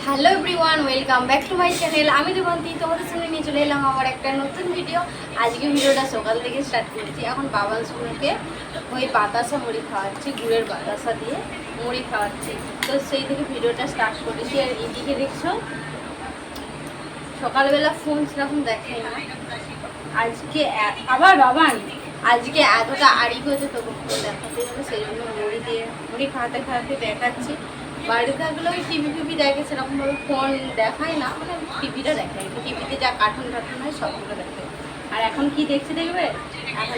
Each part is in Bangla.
Hello everyone, welcome back to my channel. আমি দেবন্তী, তোমাদের সামনে নিয়ে চলে এলাম আমার একটা নতুন ভিডিও। আজকে ভিডিওটা সকাল থেকে স্টার্ট করছি। এখন বাবা শুনুকে ওই বাতাসা মুড়ি খাওয়াচ্ছি, গুড়ের বাতাসা দিয়ে মুড়ি খাওয়াচ্ছি। তো সেই থেকে ভিডিওটা স্টার্ট করেছি। আর এদিকে দেখছো সকালবেলা ফোন সেরকম দেখাই না। আজকে আবার বাবা আজকে এতটা আড়ি হয়েছে তবু ফোন দেখাতে হবে, সেই জন্য মুড়ি খাওয়াতে খাওয়াতে দেখাচ্ছি। বাড়িতে থাকলে ওই টিভি দেখে, সেরকমভাবে ফোন দেখায় না, মানে টিভিটা দেখায়, টিভিতে যা কার্টুন হয় সবগুলো দেখায়। আর এখন কি দেখবে, এখন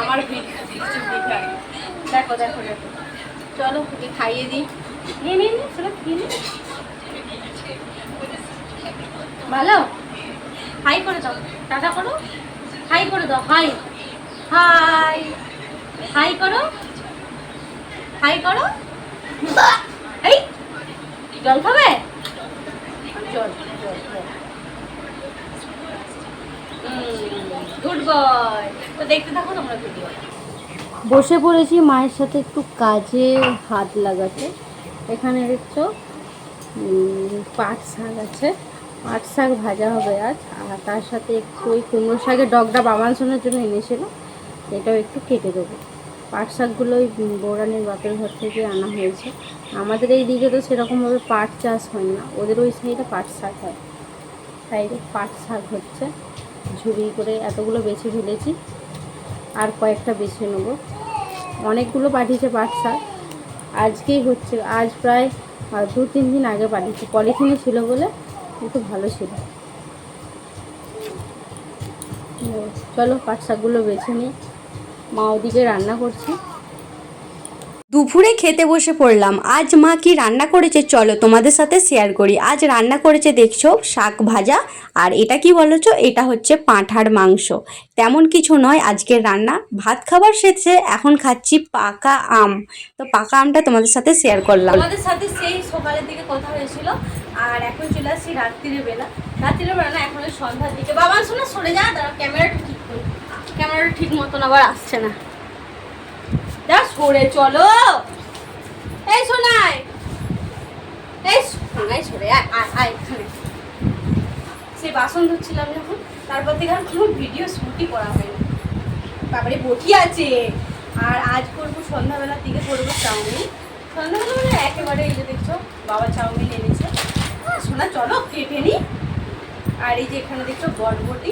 আমার দেখো দেখো দেখো, চলো ওকে খাইয়ে দিই। নিয়ে সেটা কিনে ভালো হাই করে দাও, টাটা করো, হাই করে দাও, হাই হাই হাই করো, হাই করো। এই জল খাবে, জল গুড বয়। তো দেখতে থাকো তোমরা ভিডিও। বসে পড়েছি মায়ের সাথে একটু কাজে হাত লাগাতে। এখানে দেখছো পাট শাক আছে, পাট শাক ভাজা হবে আজ। আর তার সাথে একটু ওই কুমড়ো শাকের ডগটা বামানসনের জন্য এনেছিল, এটাও একটু কেটে দেবো। পাট শাকগুলো ওই বৌরানির বাপের ঘর থেকে আনা হয়েছে। আমাদের এই দিকে তো সেরকমভাবে পাট চাষ হয় না, ওদের ওই সাইডে পাট শাক হয়। সাইডে পাট শাক হচ্ছে, ঝুড়ি করে এতগুলো বেছে ফেলেছি, আর কয়েকটা বেছে নেবো। অনেকগুলো পাঠিয়েছে পাট শাক, আজকেই হচ্ছে। আজ প্রায় 2-3 দিন আগে পাঠিয়েছি, পলিথিনে ছিল বলে একটু ভালো ছিল। চলো পাট শাকগুলো বেছে নিই, মা ওদিকে রান্না করছে। দুপুরে খেতে বসে পড়লাম। আজ মা কি রান্না করেছে চলো তোমাদের সাথে শেয়ার করি। আজ রান্না করেছে দেখছো শাক ভাজা, আর এটা কি বলেছো, এটা হচ্ছে পাঁঠার মাংস। তেমন কিছু নয় আজকের রান্না। ভাত খাবার শেষে এখন খাচ্ছি পাকা আম। তো পাকা আমটা তোমাদের সাথে শেয়ার করলাম। তোমাদের সাথে সেই সকালের দিকে কথা হয়েছিল, আর এখন চলে আসছি রাত্রির বেলা না, এখন সন্ধ্যার দিকে। বাবা শোনা সরে যা, তারা ক্যামেরাটা ঠিক করি, ক্যামেরাটা ঠিক মতন আবার আসছে না, যা সরে চলো। এই শোনাই, এই শোনাই সরে আয় এখানে। সেই বাসন ধুচ্ছিলাম যখন, তারপর থেকে আর কোনো ভিডিও শ্যুটই করা হয়নি। তারপরে বটি আছে, আর আজ করবো সন্ধ্যাবেলার দিকে করবো চাউমিন। সন্ধ্যাবেলা মানে একেবারে এই যে দেখছো বাবা চাউমিন এনেছে। শোনা চলো কেটে নি। আর এই যে এখানে দেখছো বরবটি,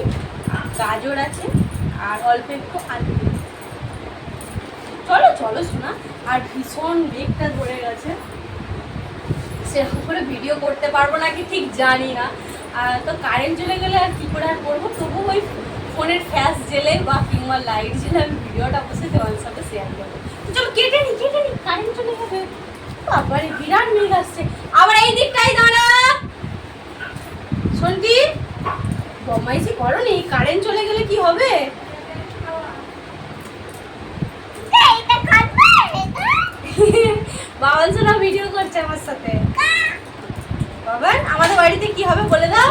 গাজর আছে, আর অল্প একটু আলু। চলো চলো শোনা। আর ভীষণ মেঘটা ধরে গেছে, সেরকম করে ভিডিও করতে পারবো নাকি ঠিক জানি না। তো কারেন্ট চলে গেলে আর কি করে আর করবো, তবু ওই ফোনের ফ্ল্যাশ জেলে বা কিংবা লাইট জেলে আমি ভিডিওটা অবশ্যই তোমাদের সাথে শেয়ার করবো। চলো কেটে নি কারেন্ট চলে যাবে। আবার বিরাট মেঘ আসছে, আবার এই দিকটাই দাঁড়া। শোনটি বদমাইশি করো নি, কারেন্ট চলে গেলে কি হবে? বাবান সোনা ভিডিও করছে আমার সাথে। বাবান আমাদের বাড়িতে কি হবে বলে দাও।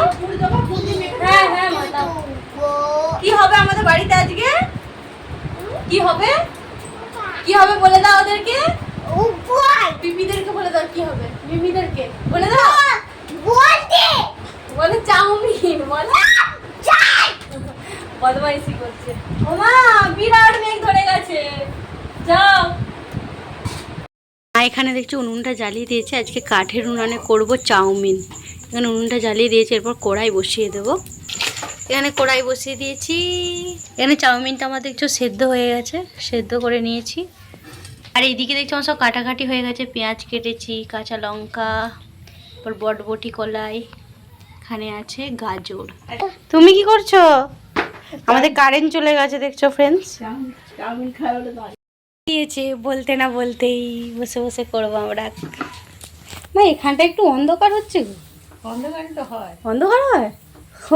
হ্যাঁ হ্যাঁ দাও। কি হবে আমাদের বাড়িতে আজকে, কি হবে বলে দাও ওদেরকে, বিবিদেরকে বলে দাও কি হবে, মিমিদেরকে বলে দাও। বলে চাউমিন, বলে বদমাইশি করছে। ওমা বিরাট মেঘ ধরে গেছে, যাও। এখানে দেখছি উনুনটা জ্বালিয়ে দিয়েছে, আজকে কাঠের উনানে করব চাউমিন। এখানে উনুনটা জ্বালিয়ে দিয়েছে, এরপর কড়াই বসিয়ে দেবো। এখানে কড়াই বসিয়ে দিয়েছি। এখানে চাউমিনটা আমার দেখছো সেদ্ধ হয়ে গেছে, সেদ্ধ করে নিয়েছি। আর এইদিকে দেখছো আমার সব কাটাকাটি হয়ে গেছে, পেঁয়াজ কেটেছি, কাঁচা লঙ্কা, তারপর বটবটি কলাই, এখানে আছে গাজর। তুমি কি করছো? আমাদের কারেন্ট চলে গেছে দেখছো ফ্রেন্ডস। চাউমিন খাওয়া দিয়েছে বলতে না বলতেই বসে বসে করবো আমরা। না এখানটা একটু অন্ধকার হচ্ছে গো। অন্ধকার তো হয়, অন্ধকার হয়।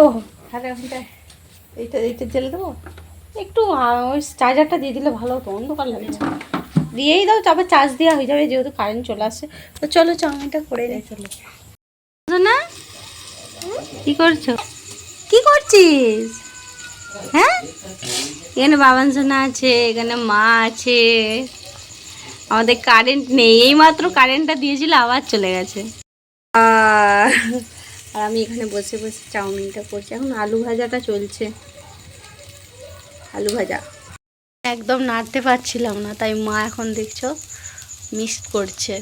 ও তাহলে ওখানটা এইটা জেলে দেবো। একটু ওই চার্জারটা দিয়ে দিলে ভালো হতো, অন্ধকার লাগছে। দিয়েই দাও, তারপর চার্জ দেওয়া হয়ে যাবে, যেহেতু কারেন্ট চলে আসে। তো চলো চাউমিনটা করে নিয়ে চলো না। কি করছো, কি করছিস? হ্যাঁ এখানে বাবান সোনা আছে, এখানে মা আছে। আমাদের কারেন্ট নেই, এই মাত্র কারেন্টটা দিয়েছিল আবার চলে গেছে। আর আমি এখানে বসে বসে চাউমিনটা করছি। এখন আলু ভাজাটা চলছে, আলু ভাজা একদম নাড়তে পারছিলাম না, তাই মা এখন দেখছো মিক্স করছে।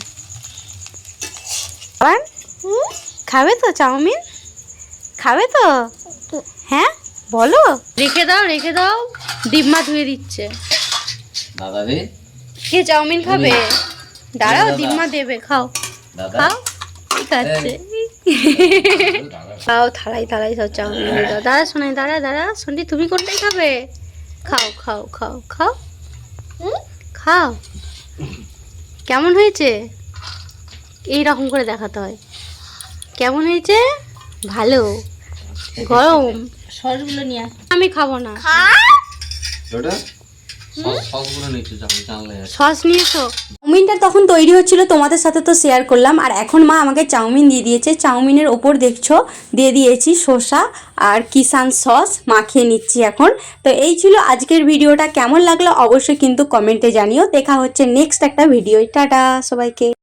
খাবে তো চাউমিন? খাবে তো? হ্যাঁ বলো। রেখে দাও রেখে দাও, ডিম্মা ধুয়ে দিচ্ছে। দাদা রে, কে চাউমিন খাবে? দাঁড়াও, ডিম্মা দেবে, খাও খাও। ঠিক আছে, খাও, থালাই থালাই সব চাউমিন দিয়ে দাও। দাঁড়া শোনাই, দাঁড়া দাঁড়া শোনি, তুমি কোনটাই খাবে? খাও খাও খাও খাও খাও। কেমন হয়েছে? এইরকম করে দেখাতে হয়। কেমন হয়েছে? ভালো। গরম। সসগুলো নিয়ে আয়। আমি খাবো না। সস নিয়েছো? চাউমিনটা তখন তৈরি হচ্ছিল, তোমাদের সাথে তো শেয়ার করলাম। আর এখন মা আমাকে চাউমিন দিয়ে দিয়েছে। চাউমিনের ওপর দেখছো দিয়ে দিয়েছি শসা আর কিষান সস, মাখিয়ে নিচ্ছি এখন। তো এই ছিল আজকের ভিডিওটা। কেমন লাগলো অবশ্যই কিন্তু কমেন্টে জানিও। দেখা হচ্ছে নেক্সট একটা ভিডিও। টাটা সবাইকে।